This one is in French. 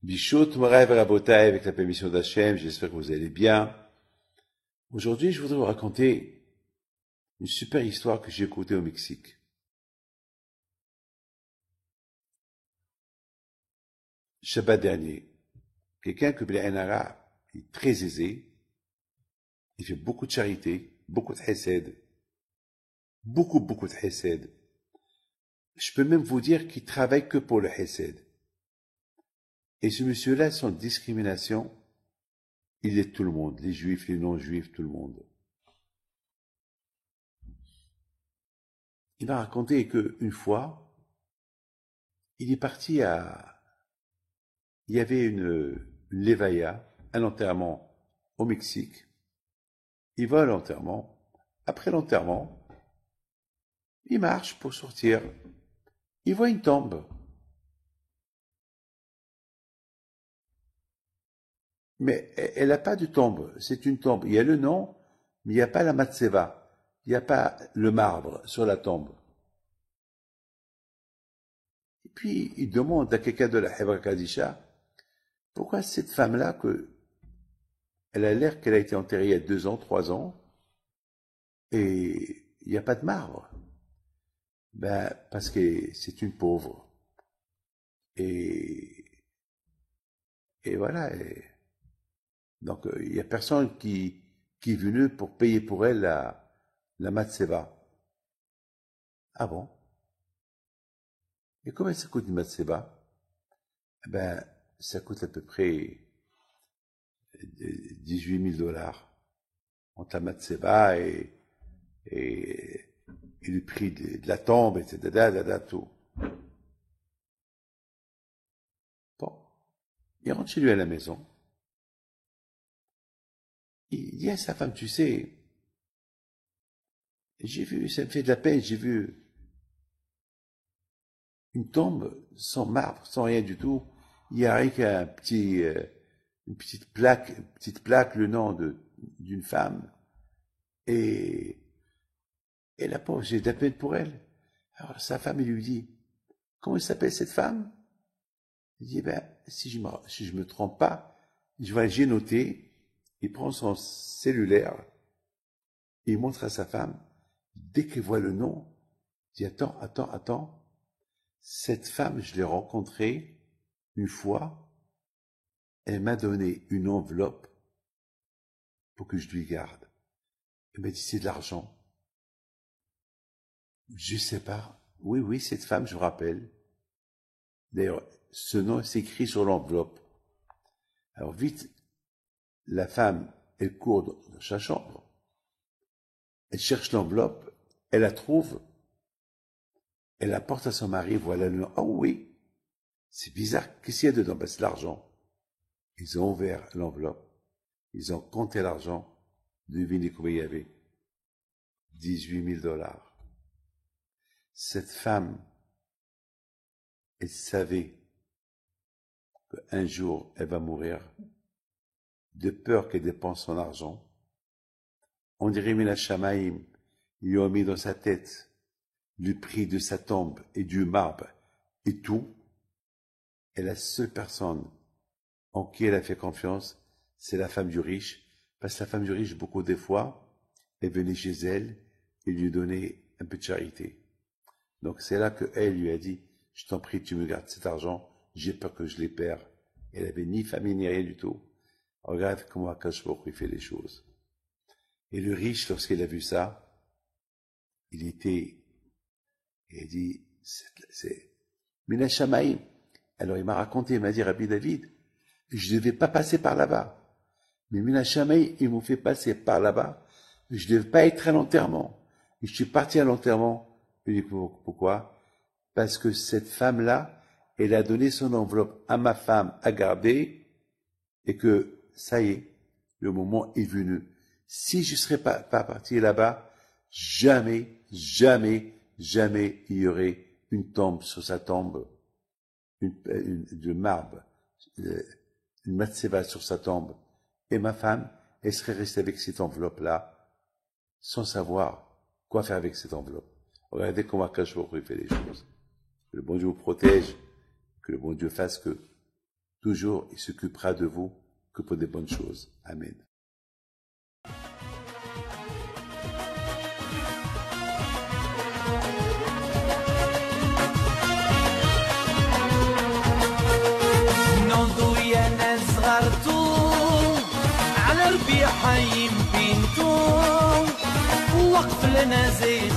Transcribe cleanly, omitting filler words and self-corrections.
Bichout, Moraï Rabotai, avec la permission d'Hachem, j'espère que vous allez bien. Aujourd'hui, je voudrais vous raconter une super histoire que j'ai écoutée au Mexique. Shabbat dernier, quelqu'un que B'Ainara est très aisé, il fait beaucoup de charité, beaucoup de hesed, beaucoup de hesed. Je peux même vous dire qu'il travaille que pour le hesed. Et ce monsieur-là, sans discrimination, il est tout le monde, les juifs, les non-juifs, tout le monde. Il m'a raconté qu'une fois, il est parti il y avait une levaya, un enterrement au Mexique. Il va à l'enterrement. Après l'enterrement, il marche pour sortir. Il voit une tombe. Mais elle n'a pas de tombe. C'est une tombe. Il y a le nom, mais il n'y a pas la matseva. Il n'y a pas le marbre sur la tombe. Et puis, il demande à quelqu'un de la Hebra Kadisha, pourquoi cette femme-là, elle a l'air qu'elle a été enterrée il y a 2 ans, 3 ans, et il n'y a pas de marbre. Ben, parce que c'est une pauvre. Et, et voilà. Donc, il n'y a personne qui est venu pour payer pour elle la matseva. Ah bon? Et combien ça coûte une matseva? Eh ben, ça coûte à peu près 18 000 dollars entre la matseva et le prix de la tombe, etc. Tout. Bon, il rentre chez lui à la maison. Il dit à sa femme, tu sais, j'ai vu, ça me fait de la peine, j'ai vu une tombe sans marbre, sans rien du tout. Il y a rien qu'un une petite plaque, le nom d'une femme. Et, et la pauvre, j'ai de la peine pour elle. Alors sa femme, il lui dit, comment s'appelle cette femme? Il dit, ben, si je me trompe pas, j'ai noté, il prend son cellulaire, il montre à sa femme, dès qu'il voit le nom, il dit, attends, cette femme, je l'ai rencontrée une fois, elle m'a donné une enveloppe pour que je lui garde. Elle m'a dit, c'est de l'argent. Je sais pas. Oui, cette femme, je me rappelle. D'ailleurs, ce nom s'écrit sur l'enveloppe. Alors vite, la femme, elle court dans sa chambre. Elle cherche l'enveloppe, elle la trouve, elle la porte à son mari, voilà le nom. Ah oui, c'est bizarre, qu'est-ce qu'il y a dedans? Ben, c'est l'argent. Ils ont ouvert l'enveloppe, ils ont compté l'argent, devinez combien il y avait? 18 000 dollars. Cette femme, elle savait qu'un jour, elle va mourir, de peur qu'elle dépense son argent. On dirait Mina Shamaïm, ils lui ont mis dans sa tête le prix de sa tombe et du marbre et tout. Et la seule personne en qui elle a fait confiance, c'est la femme du riche. Parce que la femme du riche, beaucoup des fois, elle venait chez elle et lui donnait un peu de charité. Donc c'est là qu'elle lui a dit, je t'en prie, tu me gardes cet argent, j'ai peur que je les perde. Elle avait ni famille ni rien du tout. Regarde comment Akash Baruch Hu fait les choses. Et le riche, lorsqu'il a vu ça, il a dit, c'est Mina Shamaïm. Alors il m'a raconté, il m'a dit, Rabbi David, je ne devais pas passer par là-bas. Mais Mina Shamaïm, ils m'ont fait passer par là-bas. Je ne devais pas être à l'enterrement. Et je suis parti à l'enterrement. Je lui ai dit, pourquoi? Parce que cette femme-là, elle a donné son enveloppe à ma femme à garder, et que, ça y est, le moment est venu. Si je ne serais pas parti là-bas, jamais il y aurait une tombe sur sa tombe, de marbre, une matseva sur sa tombe. Et ma femme, elle serait restée avec cette enveloppe-là, sans savoir quoi faire avec cette enveloppe. Regardez comment Akash Baruch Hu fait les choses. Que le bon Dieu vous protège, que le bon Dieu fasse que toujours, il s'occupera de vous que pour des bonnes choses. Amen. على ربيع حيم بنتو وقف لنا زيت